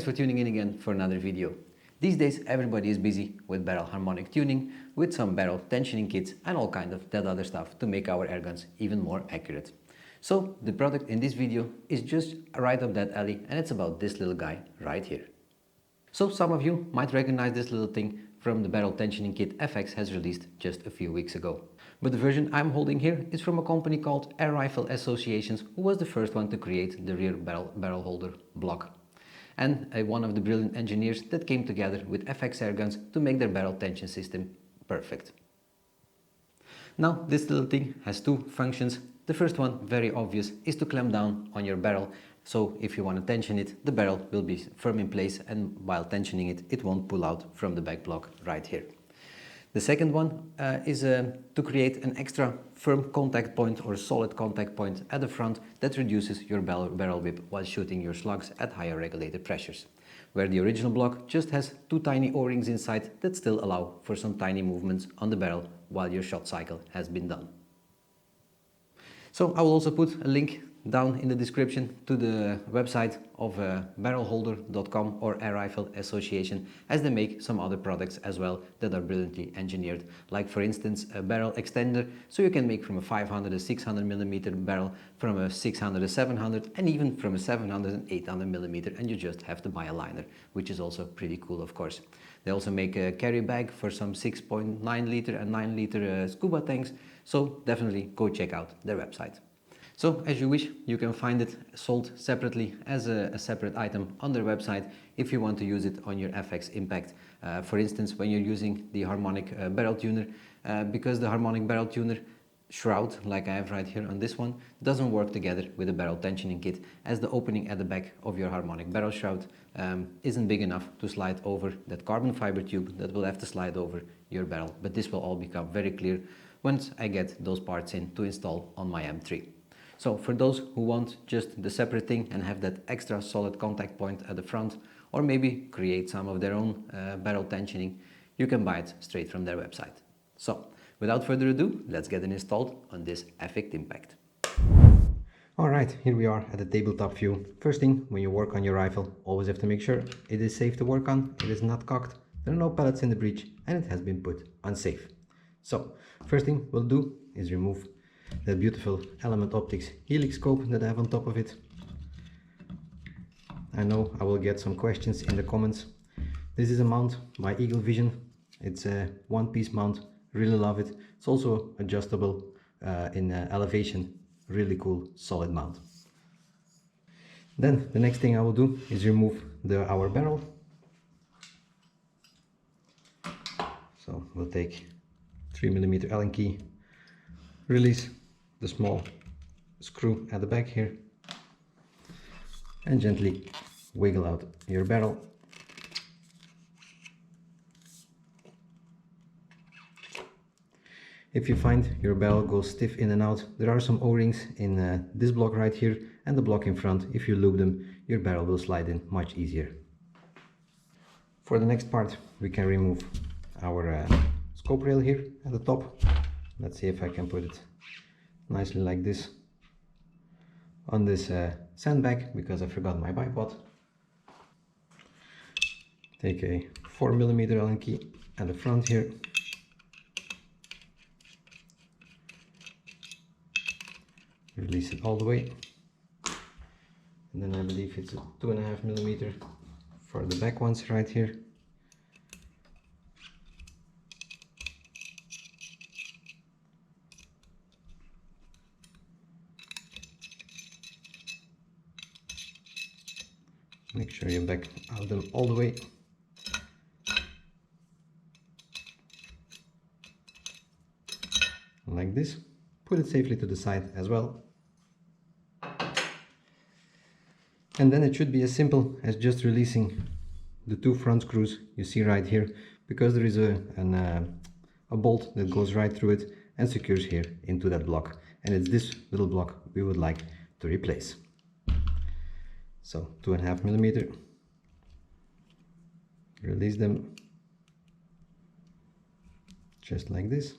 Thanks for tuning in again for another video. These days everybody is busy with barrel harmonic tuning, with some barrel tensioning kits and all kind of that other stuff to make our airguns even more accurate. So the product in this video is just right up that alley, and it's about this little guy right here. So some of you might recognize this little thing from the barrel tensioning kit FX has released just a few weeks ago. But the version I'm holding here is from a company called Air Rifle Associations, who was the first one to create the rear barrel holder block. And one of the brilliant engineers that came together with FX airguns to make their barrel tension system perfect. Now this little thing has two functions. The first one, very obvious, is to clamp down on your barrel. So if you want to tension it, the barrel will be firm in place, and while tensioning it, it won't pull out from the back block right here. The second one is to create an extra firm contact point or solid contact point at the front that reduces your barrel whip while shooting your slugs at higher regulated pressures, where the original block just has two tiny O-rings inside that still allow for some tiny movements on the barrel while your shot cycle has been done. So I will also put a link down in the description to the website of Barrelholder.com or Air Rifle Association, as they make some other products as well that are brilliantly engineered, like for instance a barrel extender, so you can make from a 500 to 600 millimeter barrel, from a 600 to 700, and even from a 700 and 800 millimeter, and you just have to buy a liner, which is also pretty cool, of course. They also make a carry bag for some 6.9 liter and 9 liter scuba tanks, so definitely go check out their website. So as you wish, you can find it sold separately as a separate item on their website if you want to use it on your FX Impact. For instance, when you're using the harmonic barrel tuner, because the harmonic barrel tuner shroud, like I have right here on this one, doesn't work together with the barrel tensioning kit, as the opening at the back of your harmonic barrel shroud isn't big enough to slide over that carbon fiber tube that will have to slide over your barrel. But this will all become very clear once I get those parts in to install on my M3. So for those who want just the separate thing and have that extra solid contact point at the front, or maybe create some of their own barrel tensioning, you can buy it straight from their website. So without further ado, let's get it installed on this FX Impact. Alright, here we are at the tabletop view. First thing, when you work on your rifle, always have to make sure it is safe to work on, it is not cocked, there are no pellets in the breech, and it has been put on safe. So first thing we'll do is remove that beautiful Element Optics helix scope that I have on top of it. I know I will get some questions in the comments. This is a mount by Eagle Vision. It's a one-piece mount, really love it. It's also adjustable in elevation, really cool solid mount. Then the next thing I will do is remove our barrel. So we'll take 3mm Allen key, release the small screw at the back here, and gently wiggle out your barrel. If you find your barrel goes stiff in and out, there are some O-rings in this block right here and the block in front. If you lube them, your barrel will slide in much easier. For the next part, we can remove our scope rail here at the top. Let's see if I can put it nicely like this on this sandbag, because I forgot my bipod. Take a 4mm Allen key at the front here. Release it all the way. And then I believe it's a 2.5mm for the back ones right here. Make sure you back out them all the way. Like this. Put it safely to the side as well. And then it should be as simple as just releasing the two front screws you see right here, because there is a bolt that goes right through it and secures here into that block. And it's this little block we would like to replace. So 2.5mm, release them just like this.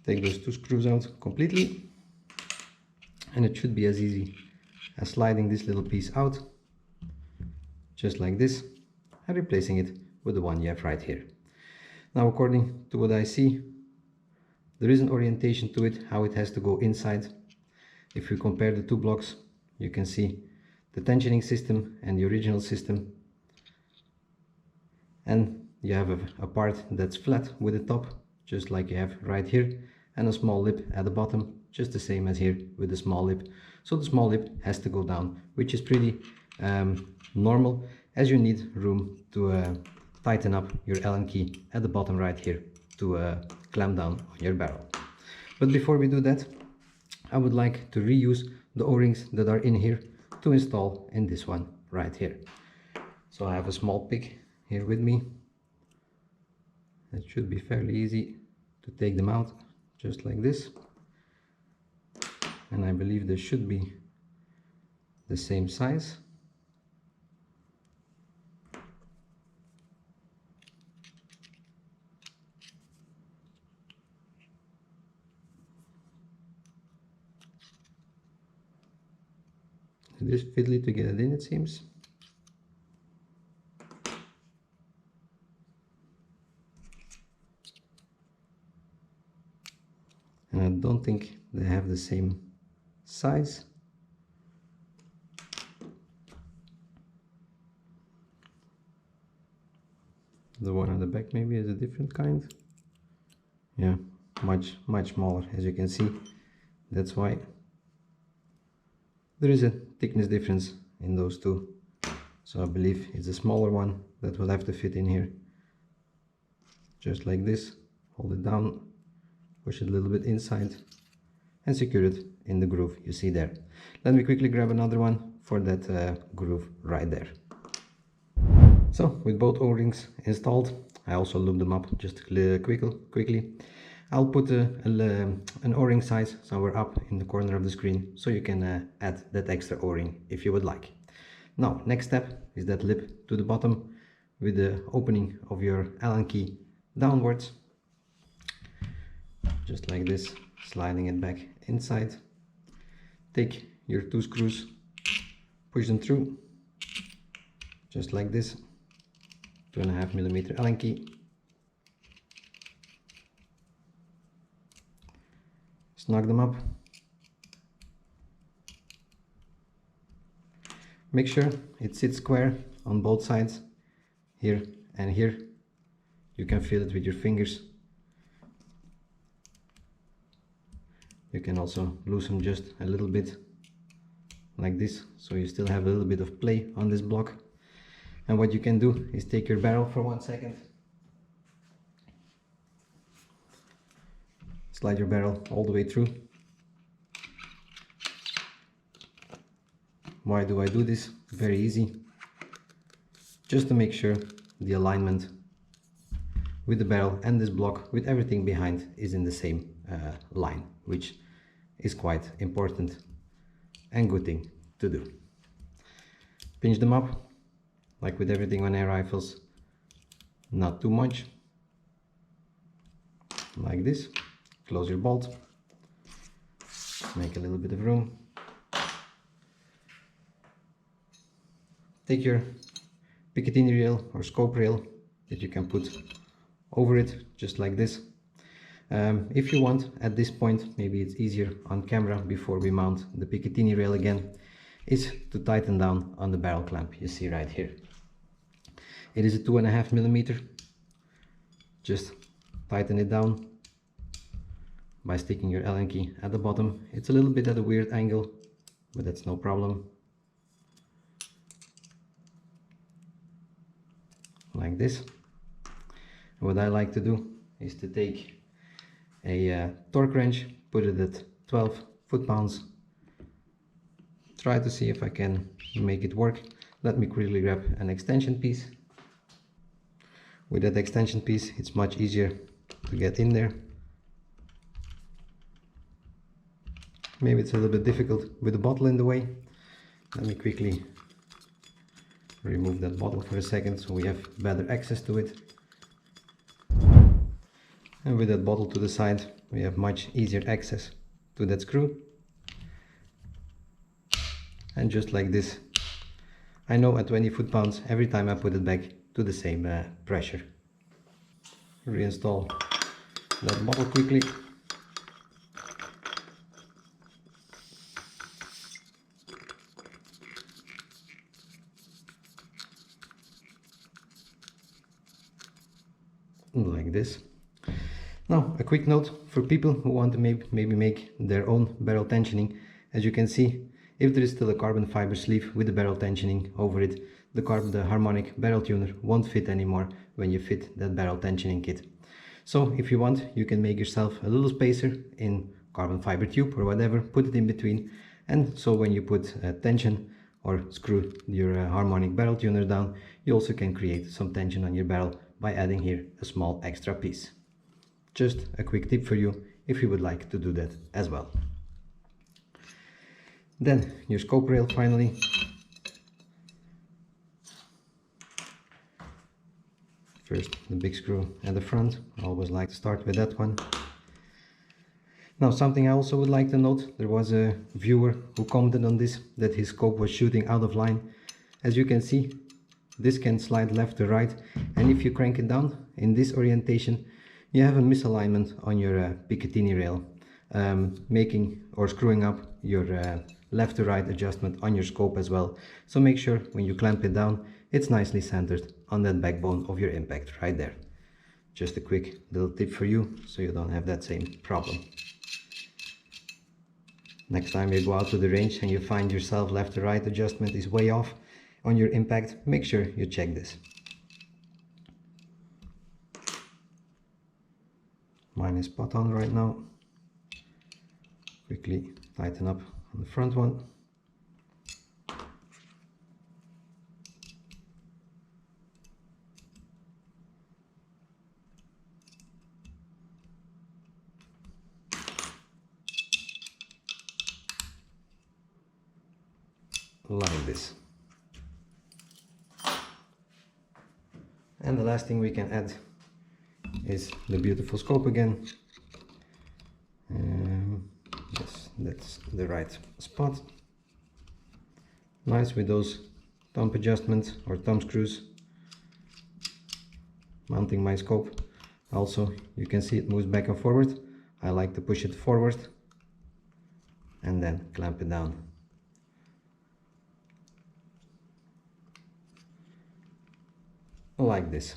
Take those two screws out completely, and it should be as easy as sliding this little piece out, just like this, and replacing it with the one you have right here. Now, according to what I see, there is an orientation to it, how it has to go inside. If we compare the two blocks, you can see the tensioning system and the original system, and you have a part that's flat with the top, just like you have right here, and a small lip at the bottom, just the same as here with the small lip. So the small lip has to go down, which is pretty normal, as you need room to tighten up your Allen key at the bottom right here to clamp down on your barrel. But before we do that, I would like to reuse the O-rings that are in here to install in this one right here. So I have a small pick here with me. It should be fairly easy to take them out, just like this. And I believe they should be the same size. It is fiddly to get it in, it seems. And I don't think they have the same size. The one on the back maybe is a different kind. Yeah, much smaller, as you can see. That's why there is a thickness difference in those two. So I believe it's a smaller one that will have to fit in here. Just like this. Hold it down, push it a little bit inside, and secure it in the groove you see there. Let me quickly grab another one for that groove right there. So with both O-rings installed, I also lube them up just quickly. I'll put an O-ring size somewhere up in the corner of the screen, so you can add that extra O-ring if you would like. Now, next step is that lip to the bottom with the opening of your Allen key downwards, just like this, sliding it back inside. Take your two screws, push them through, just like this, 2.5mm Allen key. Snug them up. Make sure it sits square on both sides, here and here. You can feel it with your fingers. You can also loosen just a little bit like this, so you still have a little bit of play on this block. And what you can do is take your barrel for 1 second, slide your barrel all the way through. Why do I do this? Very easy. Just to make sure the alignment with the barrel and this block with everything behind is in the same line, which is quite important and good thing to do. Pinch them up, like with everything on air rifles, not too much, like this. Close your bolt, make a little bit of room. Take your Picatinny rail or scope rail that you can put over it, just like this. If you want, at this point, maybe it's easier on camera before we mount the Picatinny rail again, is to tighten down on the barrel clamp you see right here. It is a 2.5mm. Just tighten it down by sticking your Allen key at the bottom. It's a little bit at a weird angle, but that's no problem. Like this. And what I like to do is to take a torque wrench, put it at 12 foot-pounds, try to see if I can make it work. Let me quickly grab an extension piece. With that extension piece, it's much easier to get in there. Maybe it's a little bit difficult with the bottle in the way. Let me quickly remove that bottle for a second so we have better access to it. And with that bottle to the side, we have much easier access to that screw. And just like this, I know at 20 foot-pounds, every time I put it back to the same pressure. Reinstall that bottle quickly. Like this. Now, a quick note for people who want to maybe make their own barrel tensioning. As you can see, if there is still a carbon fiber sleeve with the barrel tensioning over it, the harmonic barrel tuner won't fit anymore when you fit that barrel tensioning kit. So if you want, you can make yourself a little spacer in carbon fiber tube or whatever, put it in between, and so when you put tension or screw your harmonic barrel tuner down, you also can create some tension on your barrel by adding here a small extra piece. Just a quick tip for you if you would like to do that as well. Then your scope rail finally. First the big screw at the front. I always like to start with that one. Now something I also would like to note, there was a viewer who commented on this, that his scope was shooting out of line. As you can see, this can slide left to right, and if you crank it down in this orientation, you have a misalignment on your Picatinny rail, making or screwing up your left to right adjustment on your scope as well. So make sure when you clamp it down, it's nicely centered on that backbone of your impact right there. Just a quick little tip for you, so you don't have that same problem. Next time you go out to the range and you find yourself left to right adjustment is way off on your impact, make sure you check this. Mine is spot on right now. Quickly tighten up on the front one. Like this. And the last thing we can add is the beautiful scope again. Yes, that's the right spot. Nice with those thumb adjustments or thumb screws mounting my scope. Also, you can see it moves back and forward. I like to push it forward and then clamp it down. Like this.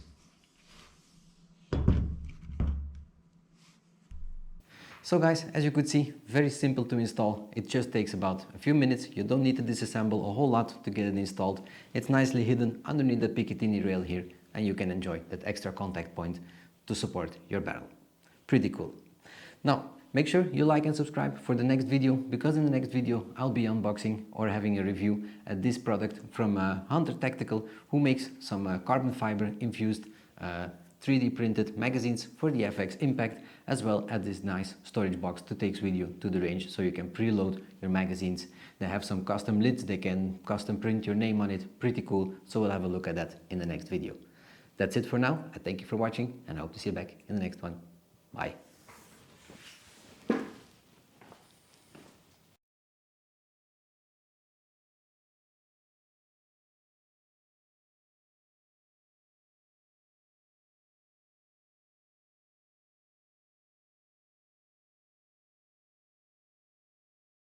So guys, as you could see, very simple to install. It just takes about a few minutes. You don't need to disassemble a whole lot to get it installed. It's nicely hidden underneath the Picatinny rail here, and you can enjoy that extra contact point to support your barrel. Pretty cool. Now, make sure you like and subscribe for the next video, because in the next video I'll be unboxing or having a review at this product from Hunter Tactical, who makes some carbon fiber infused 3D printed magazines for the FX Impact, as well as this nice storage box to take with you to the range, so you can preload your magazines. They have some custom lids, they can custom print your name on it, pretty cool, so we'll have a look at that in the next video. That's it for now. I thank you for watching and I hope to see you back in the next one. Bye.